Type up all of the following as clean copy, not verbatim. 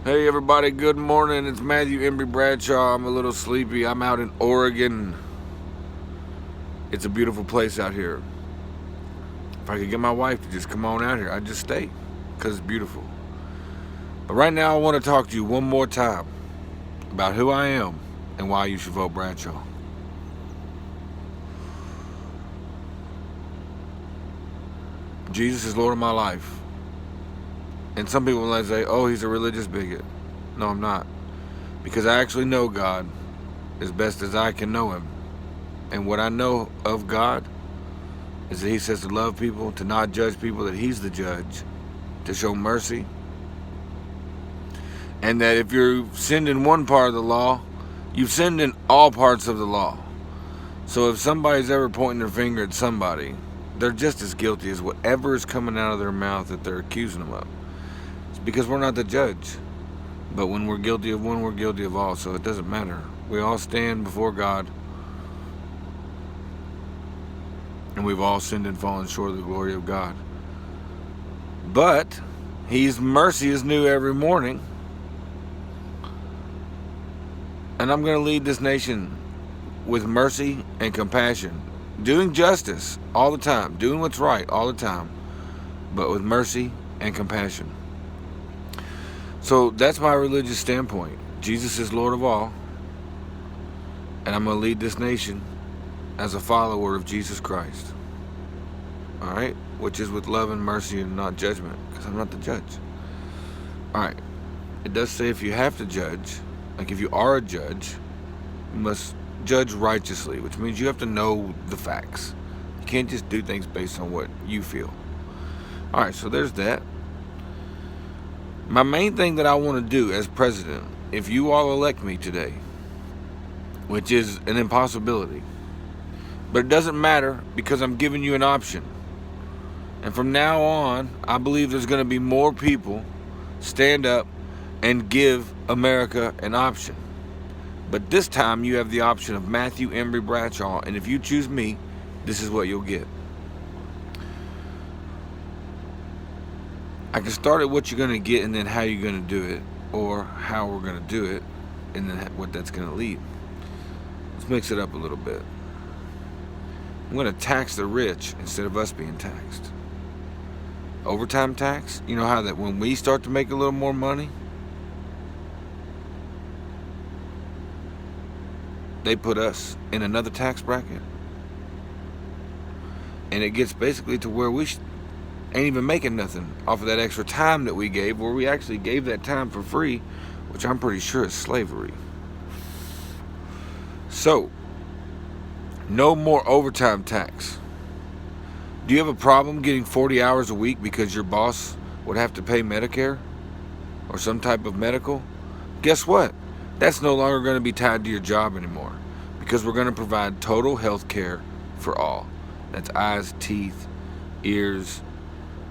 Hey everybody, good morning. It's Matthew Embry Bradshaw. I'm a little sleepy. I'm out in Oregon. It's a beautiful place out here. If I could get my wife to just come on out here, I'd just stay because it's beautiful. But right now I want to talk to you one more time about who I am and why you should vote Bradshaw. Jesus is Lord of my life. And some people might say, oh, he's a religious bigot. No, I'm not. Because I actually know God as best as I can know him. And what I know of God is that he says to love people, to not judge people, that he's the judge, to show mercy. And that if you've sinned in one part of the law, you've sinned in all parts of the law. So if somebody's ever pointing their finger at somebody, they're just as guilty as whatever is coming out of their mouth that they're accusing them of. It's because we're not the judge. But when we're guilty of one, we're guilty of all. So it doesn't matter. We all stand before God. And we've all sinned and fallen short of the glory of God. But his mercy is new every morning. And I'm going to lead this nation with mercy and compassion. Doing justice all the time. Doing what's right all the time. But with mercy and compassion. So that's my religious standpoint. Jesus is Lord of all. And I'm going to lead this nation as a follower of Jesus Christ. Alright? Which is with love and mercy and not judgment. Because I'm not the judge. Alright. It does say if you have to judge, like if you are a judge, you must judge righteously. Which means you have to know the facts. You can't just do things based on what you feel. Alright, so there's that. My main thing that I want to do as president, if you all elect me today, which is an impossibility, but it doesn't matter because I'm giving you an option. And from now on, I believe there's going to be more people stand up and give America an option. But this time you have the option of Matthew Embry Bradshaw, and if you choose me, this is what you'll get. I can start at what you're going to get and then how you're going to do it, or how we're going to do it, and then what that's going to lead. Let's mix it up a little bit. I'm going to tax the rich instead of us being taxed. Overtime tax, you know how that when we start to make a little more money, they put us in another tax bracket. And it gets basically to where we ain't even making nothing off of that extra time that we gave, where we actually gave that time for free, which I'm pretty sure is slavery. So, no more overtime tax. Do you have a problem getting 40 hours a week because your boss would have to pay Medicare or some type of medical? Guess what? That's no longer going to be tied to your job anymore, because we're going to provide total health care for all. That's eyes, teeth, ears,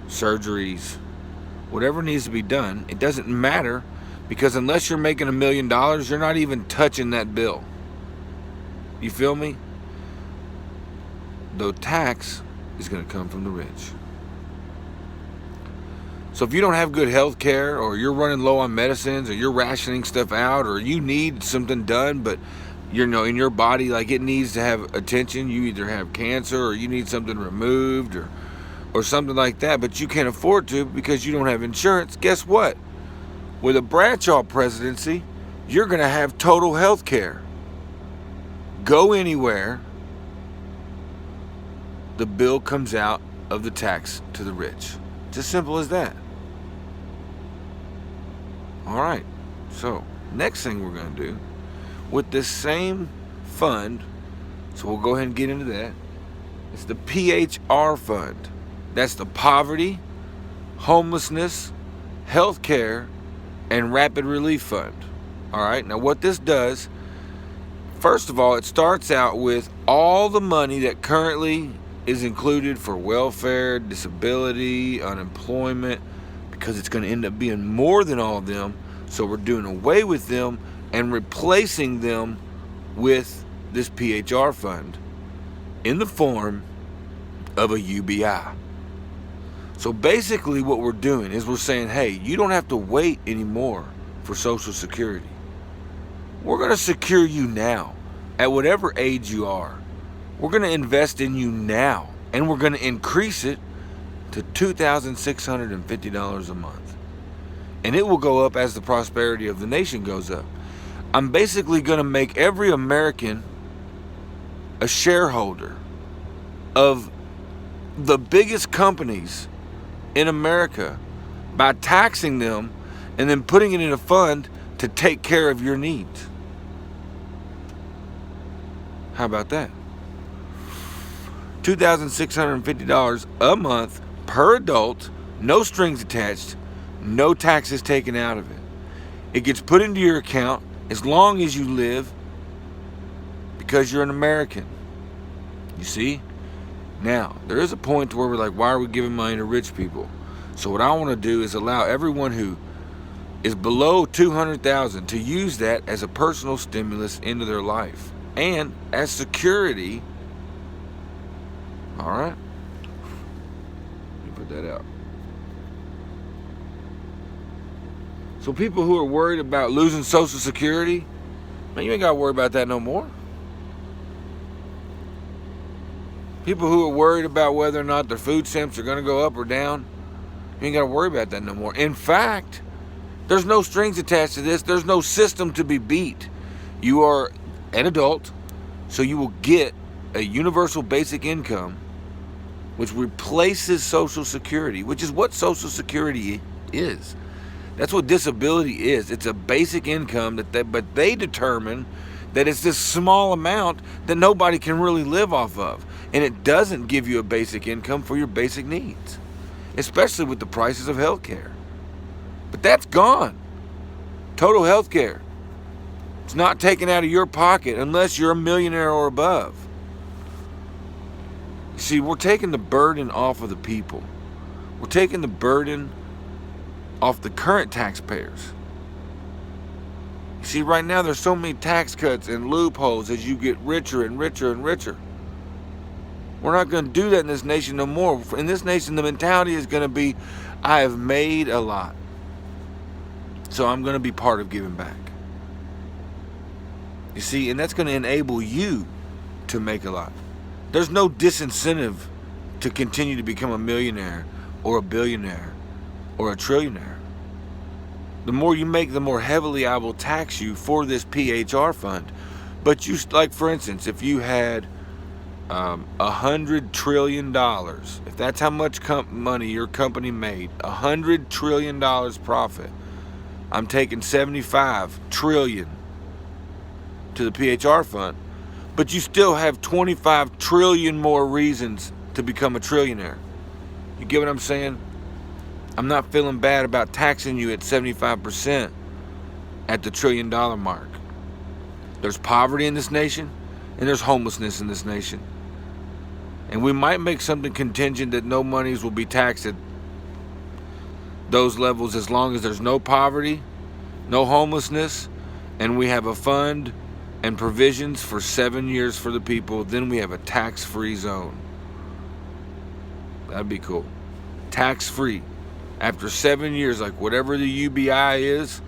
surgeries, whatever needs to be done. It doesn't matter, because unless you're making $1 million, you're not even touching that bill. You feel me? The tax is going to come from the rich. So if you don't have good health care, or you're running low on medicines, or you're rationing stuff out, or you need something done, but you know in your body, like it needs to have attention, you either have cancer or you need something removed, or something like that, but you can't afford to because you don't have insurance. Guess what? With a Bradshaw presidency, you're going to have total health care. Go anywhere, the bill comes out of the tax to the rich. It's as simple as that. Alright, so next thing we're going to do with this same fund, so we'll go ahead and get into that. It's the PHR fund. That's the Poverty, Homelessness, Healthcare, and Rapid Relief Fund. Alright, now what this does, first of all, it starts out with all the money that currently is included for welfare, disability, unemployment, because it's going to end up being more than all of them. So we're doing away with them and replacing them with this PHR fund in the form of a UBI. So basically what we're doing is we're saying, hey, you don't have to wait anymore for Social Security. We're going to secure you now at whatever age you are. We're going to invest in you now, and we're going to increase it to $2,650 a month. And it will go up as the prosperity of the nation goes up. I'm basically going to make every American a shareholder of the biggest companies in America by taxing them and then putting it in a fund to take care of your needs. How about that? $2,650 a month per adult, no strings attached, no taxes taken out of it. It gets put into your account as long as you live because you're an American. You see? Now, there is a point where we're like, why are we giving money to rich people? So what I want to do is allow everyone who is below $200,000 to use that as a personal stimulus into their life and as security. All right? Let me put that out. So people who are worried about losing Social Security, man, you ain't got to worry about that no more. People who are worried about whether or not their food stamps are going to go up or down, you ain't got to worry about that no more. In fact, there's no strings attached to this. There's no system to be beat. You are an adult, so you will get a universal basic income, which replaces Social Security, which is what Social Security is. That's what disability is. It's a basic income but they determine that it's this small amount that nobody can really live off of. And it doesn't give you a basic income for your basic needs, especially with the prices of health care. But that's gone. Total health care. It's not taken out of your pocket unless you're a millionaire or above. See, we're taking the burden off of the people. We're taking the burden off the current taxpayers. See, right now there's so many tax cuts and loopholes as you get richer and richer and richer. We're not going to do that in this nation no more. In this nation, the mentality is going to be, I have made a lot, so I'm going to be part of giving back. You see, and that's going to enable you to make a lot. There's no disincentive to continue to become a millionaire or a billionaire or a trillionaire. The more you make, the more heavily I will tax you for this PHR fund. But you, like for instance, if you had $100 trillion, if that's how much money your company made, $100 trillion profit, I'm taking 75 trillion to the PHR fund, but you still have 25 trillion more reasons to become a trillionaire. You get what I'm saying? I'm not feeling bad about taxing you at 75% at the $1 trillion mark. There's poverty in this nation, and there's homelessness in this nation. And we might make something contingent that no monies will be taxed at those levels as long as there's no poverty, no homelessness, and we have a fund and provisions for 7 years for the people. Then we have a tax-free zone. That'd be cool. Tax-free. After 7 years, like whatever the UBI is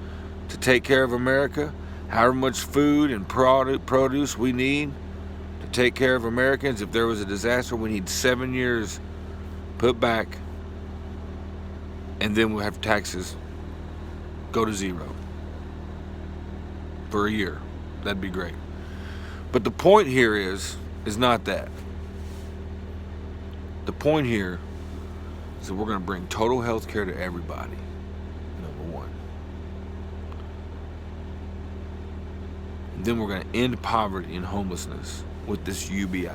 to take care of America, however much food and produce we need to take care of Americans. If there was a disaster, we need 7 years put back, and then we'll have taxes go to zero for a year. That'd be great. But the point here is not that. The point here is that we're going to bring total health care to everybody, number one. And then we're going to end poverty and homelessness with this UBI. You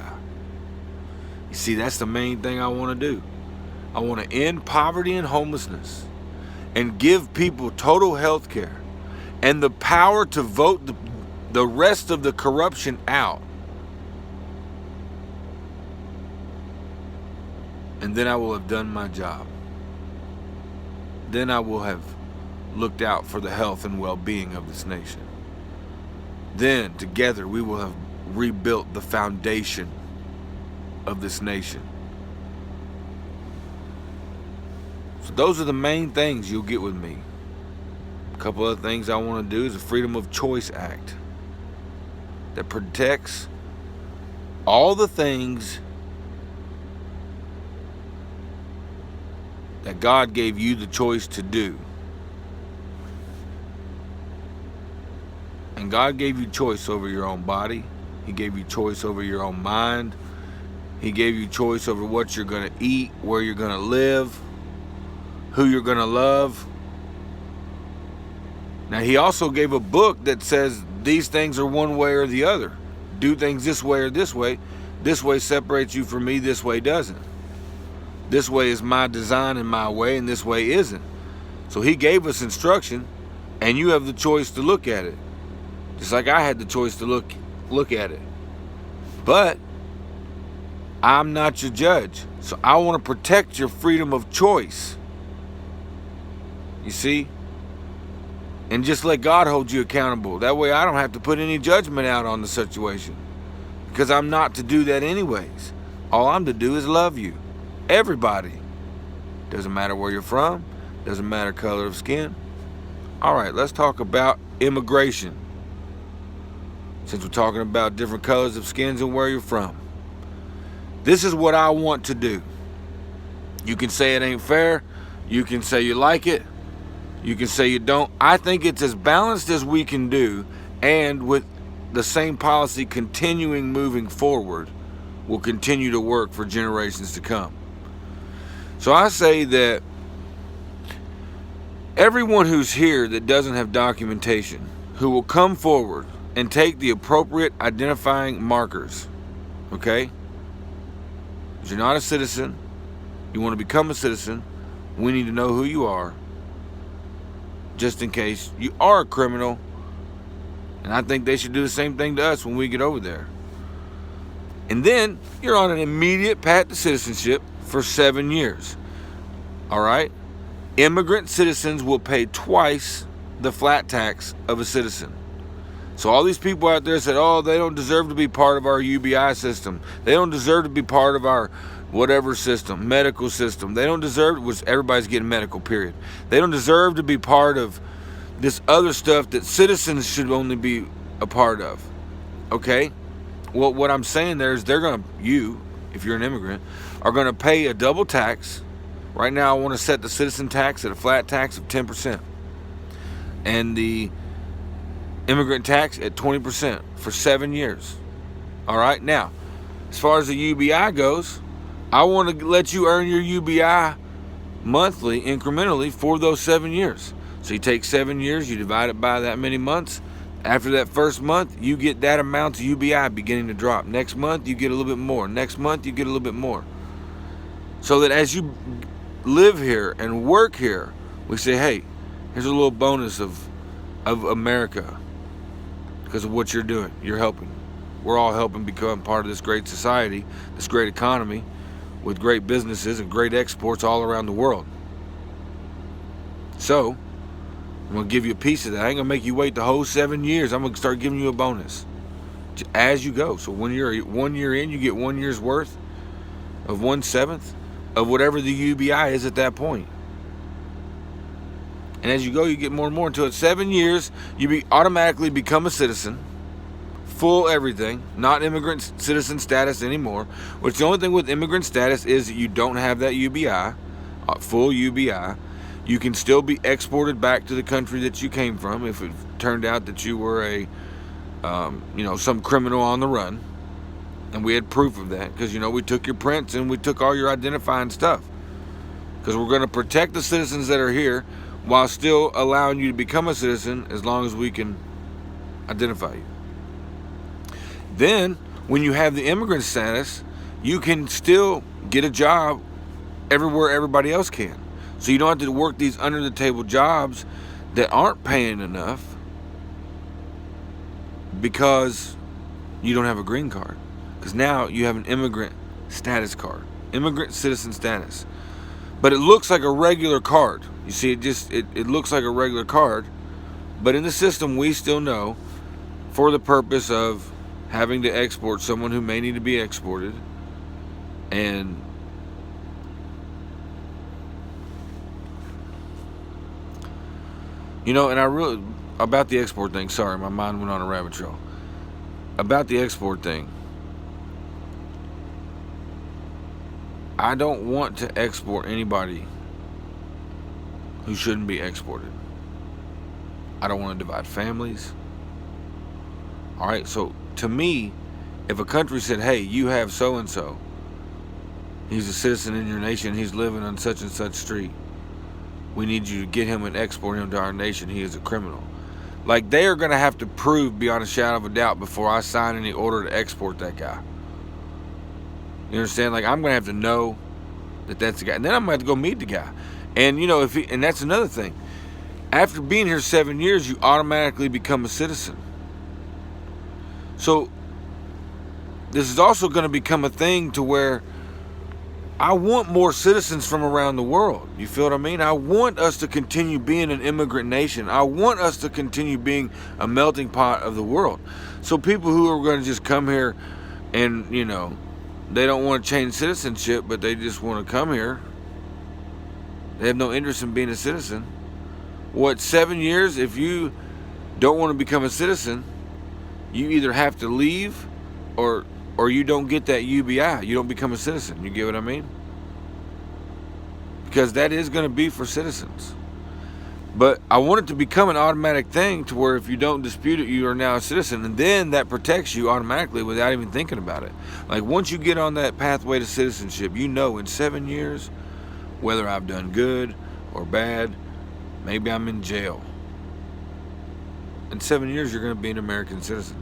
see, that's the main thing I want to do. I want to end poverty and homelessness and give people total health care and the power to vote the rest of the corruption out. And then I will have done my job. Then I will have looked out for the health and well-being of this nation. Then, together, we will have rebuilt the foundation of this nation. So those are the main things you'll get with me couple other things I want to do is the Freedom of Choice Act that protects all the things that God gave you the choice to do. And God gave you choice over your own body. He gave you choice over your own mind. He gave you choice over what you're going to eat, where you're going to live, who you're going to love. Now, he also gave a book that says these things are one way or the other. Do things this way or this way. This way separates you from me, this way doesn't. This way is my design and my way, and this way isn't. So he gave us instruction, and you have the choice to look at it. Just like I had the choice to look at it. But I'm not your judge. So I want to protect your freedom of choice. You see? And just let God hold you accountable. That way I don't have to put any judgment out on the situation. Because I'm not to do that anyways. All I'm to do is love you. Everybody. Doesn't matter where you're from. Doesn't matter color of skin. All right, let's talk about immigration. Since we're talking about different colors of skins and where you're from. This is what I want to do. You can say it ain't fair. You can say you like it. You can say you don't. I think it's as balanced as we can do, and with the same policy continuing moving forward, will continue to work for generations to come. So I say that everyone who's here that doesn't have documentation, who will come forward and take the appropriate identifying markers, okay? If you're not a citizen, you want to become a citizen, we need to know who you are, just in case you are a criminal. And I think they should do the same thing to us when we get over there. And then you're on an immediate path to citizenship for 7 years. All right? Immigrant citizens will pay twice the flat tax of a citizen. So all these people out there said, oh, they don't deserve to be part of our UBI system. They don't deserve to be part of our whatever system, medical system. They don't deserve, which everybody's getting medical, period. They don't deserve to be part of this other stuff that citizens should only be a part of. Okay? Well, what I'm saying there is you, if you're an immigrant, are going to pay a double tax. Right now, I want to set the citizen tax at a flat tax of 10%. And the immigrant tax at 20% for 7 years. All right? Now, as far as the UBI goes, I want to let you earn your UBI monthly, incrementally, for those 7 years. So you take 7 years, you divide it by that many months. After that first month, you get that amount of UBI beginning to drop. Next month, you get a little bit more. Next month, you get a little bit more. So that as you live here and work here, we say, hey, here's a little bonus of America because of what you're doing. You're helping. We're all helping become part of this great society, this great economy, with great businesses and great exports all around the world. So, I'm going to give you a piece of that. I ain't going to make you wait the whole 7 years. I'm going to start giving you a bonus as you go. So when you're 1 year in, you get 1 year's worth of 1/7 of whatever the UBI is at that point. And as you go, you get more and more until at 7 years, you automatically become a citizen. Full everything, not immigrant citizen status anymore. Which the only thing with immigrant status is that you don't have that UBI, full UBI. You can still be exported back to the country that you came from if it turned out that you were some criminal on the run. And we had proof of that because, we took your prints and we took all your identifying stuff. Because we're going to protect the citizens that are here while still allowing you to become a citizen as long as we can identify you. Then, when you have the immigrant status, you can still get a job everywhere everybody else can. So you don't have to work these under-the-table jobs that aren't paying enough because you don't have a green card. Because now you have an immigrant status card, immigrant citizen status. But it looks like a regular card. You see, it looks like a regular card. But in the system, we still know, for the purpose of having to export someone who may need to be exported, and You know, and I really, about the export thing, sorry, my mind went on a rabbit trail. About the export thing, I don't want to export anybody who shouldn't be exported. I don't want to divide families. All right, so to me, if a country said, hey, you have so and so, he's a citizen in your nation, he's living on such and such street, we need you to get him and export him to our nation, he is a criminal. Like, they are going to have to prove beyond a shadow of a doubt before I sign any order to export that guy. You understand? Like, I'm going to have to know that that's the guy. And then I'm going to have to go meet the guy. And, you know, and that's another thing. After being here 7 years, you automatically become a citizen. So, this is also going to become a thing to where I want more citizens from around the world. You feel what I mean? I want us to continue being an immigrant nation. I want us to continue being a melting pot of the world. So people who are going to just come here and, you know, they don't want to change citizenship, but they just want to come here. They have no interest in being a citizen. What, 7 years? If you don't want to become a citizen, you either have to leave or you don't get that UBI. You don't become a citizen. You get what I mean? Because that is going to be for citizens. But I want it to become an automatic thing to where if you don't dispute it, you are now a citizen. And then that protects you automatically without even thinking about it. Like, once you get on that pathway to citizenship, you know in 7 years, whether I've done good or bad, maybe I'm in jail. In 7 years, you're going to be an American citizen.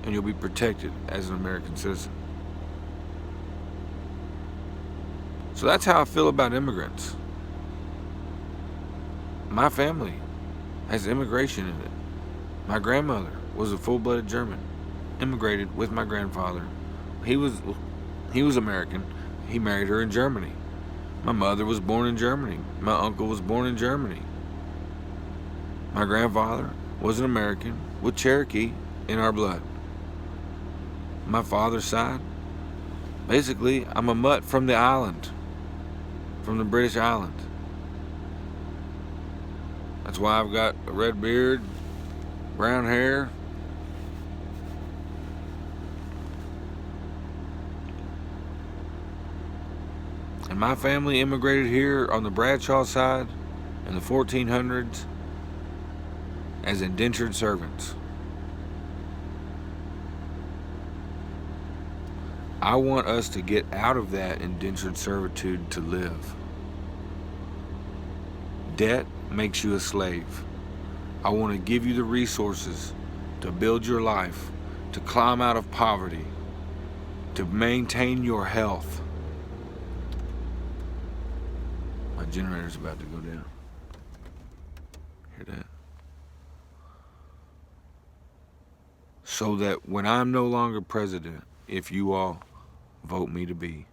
And you'll be protected as an American citizen. So that's how I feel about immigrants. My family has immigration in it. My grandmother was a full-blooded German, immigrated with my grandfather. He was American. He married her in Germany. My mother was born in Germany. My uncle was born in Germany. My grandfather was an American with Cherokee in our blood. My father's side, basically, I'm a mutt from the island, from the British island. That's why I've got a red beard, brown hair. And my family immigrated here on the Bradshaw side in the 1400s as indentured servants. I want us to get out of that indentured servitude to live. Debt makes you a slave. I want to give you the resources to build your life, to climb out of poverty, to maintain your health. My generator's about to go down. Hear that? So that when I'm no longer president, if you all vote me to be,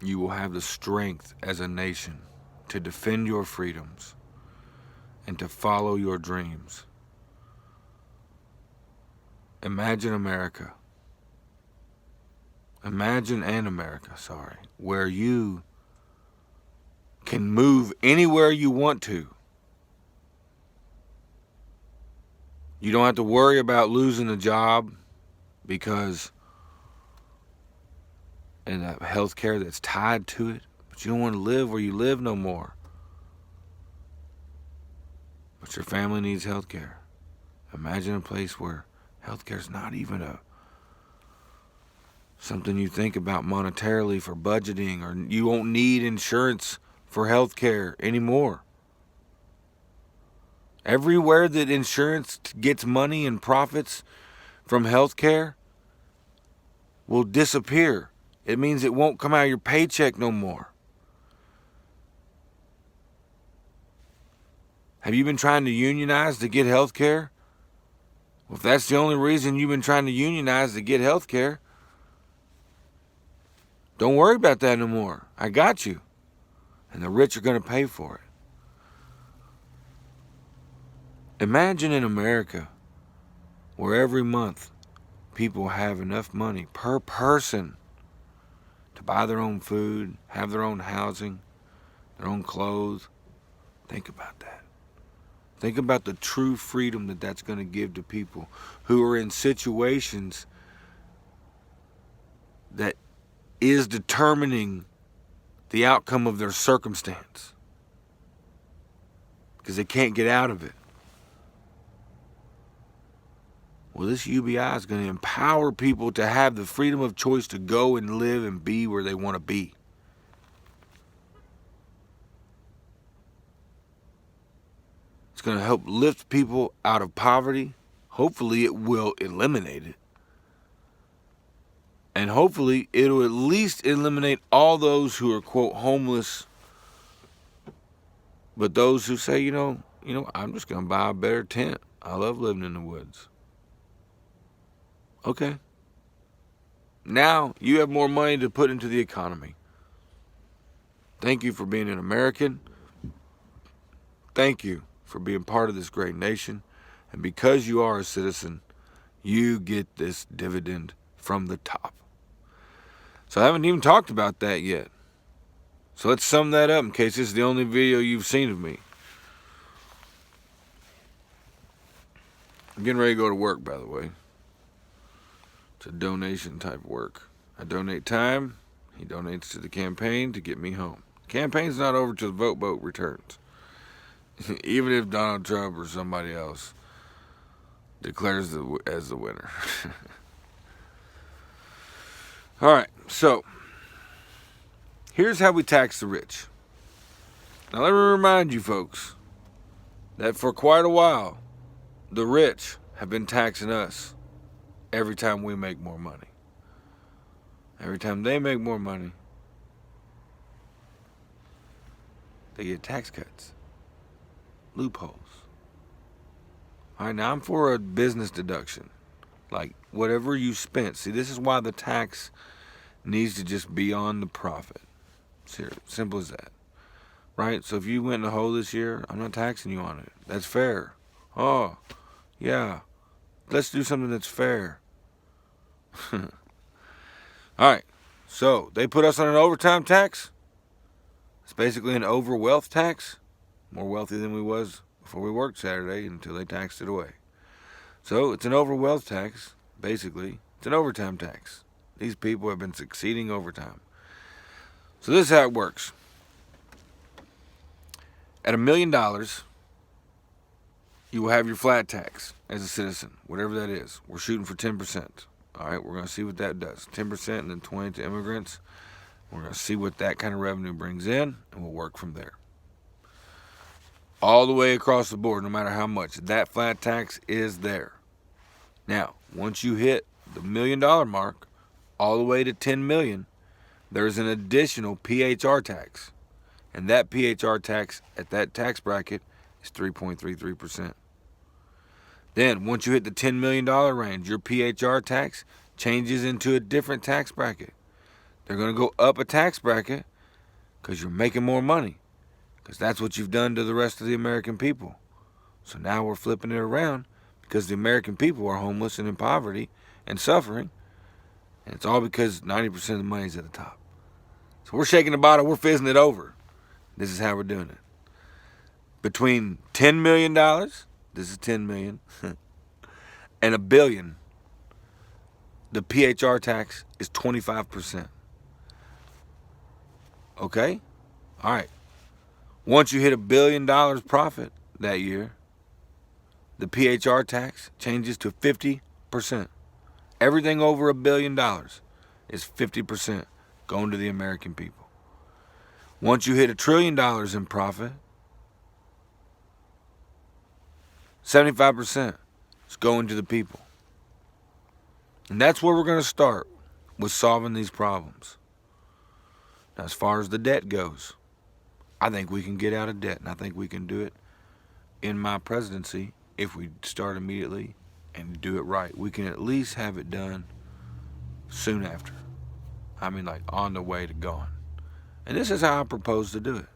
you will have the strength as a nation to defend your freedoms and to follow your dreams. Imagine America. Imagine an America, where you can move anywhere you want to. You don't have to worry about losing a job because and that health care that's tied to it, but you don't want to live where you live no more. But your family needs health care. Imagine a place where health care is not even something you think about monetarily for budgeting, or you won't need insurance for health care anymore. Everywhere that insurance gets money and profits from health care will disappear. It means it won't come out of your paycheck no more. Have you been trying to unionize to get health care? Well, if that's the only reason you've been trying to unionize to get health care, don't worry about that no more. I got you. And the rich are going to pay for it. Imagine in America where every month people have enough money per person to buy their own food, have their own housing, their own clothes. Think about that. Think about the true freedom that that's going to give to people who are in situations that is determining the outcome of their circumstance because they can't get out of it. Well, this UBI is going to empower people to have the freedom of choice to go and live and be where they want to be. It's going to help lift people out of poverty. Hopefully it will eliminate it. And hopefully it'll at least eliminate all those who are, quote, homeless. But those who say, I'm just going to buy a better tent. I love living in the woods. Okay. Now you have more money to put into the economy. Thank you for being an American. Thank you for being part of this great nation. And because you are a citizen, you get this dividend from the top. So I haven't even talked about that yet. So let's sum that up in case this is the only video you've seen of me. I'm getting ready to go to work, by the way. It's a donation type work. I donate time. He donates to the campaign to get me home. The campaign's not over till the vote returns. Even if Donald Trump or somebody else declares as the winner. All right, so here's how we tax the rich. Now let me remind you folks that for quite a while, the rich have been taxing us every time we make more money. Every time they make more money, they get tax cuts, loopholes. All right, now I'm for a business deduction. Like whatever you spent. See, this is why the tax needs to just be on the profit. Simple as that. Right? So if you went in the hole this year, I'm not taxing you on it. That's fair. Oh, yeah. Let's do something that's fair. All right. So they put us on an overtime tax. It's basically an over wealth tax. More wealthy than we was before we worked Saturday until they taxed it away. So it's an over wealth tax. Basically, it's an overtime tax. These people have been succeeding overtime. So this is how it works. At $1 million, you will have your flat tax as a citizen, whatever that is. We're shooting for 10%. All right, we're going to see what that does. 10% and then 20% to immigrants. We're going to see what that kind of revenue brings in, and we'll work from there. All the way across the board, no matter how much. That flat tax is there. Now, once you hit the $1 million mark, all the way to 10 million, there's an additional PHR tax. And that PHR tax at that tax bracket is 3.33%. Then, once you hit the $10 million range, your PHR tax changes into a different tax bracket. They're going to go up a tax bracket because you're making more money. Because that's what you've done to the rest of the American people. So now we're flipping it around because the American people are homeless and in poverty and suffering. And it's all because 90% of the money's at the top. So we're shaking the bottle, we're fizzing it over. This is how we're doing it. Between $10 million, this is 10 million, and $1 billion, the PHR tax is 25%. Okay? All right. Once you hit $1 billion profit that year, the PHR tax changes to 50%. Everything over $1 billion is 50% going to the American people. Once you hit $1 trillion in profit, 75% is going to the people. And that's where we're going to start with solving these problems. Now, as far as the debt goes, I think we can get out of debt, and I think we can do it in my presidency if we start immediately and do it right. We can at least have it done soon after. I mean, like on the way to gone. And this is how I propose to do it.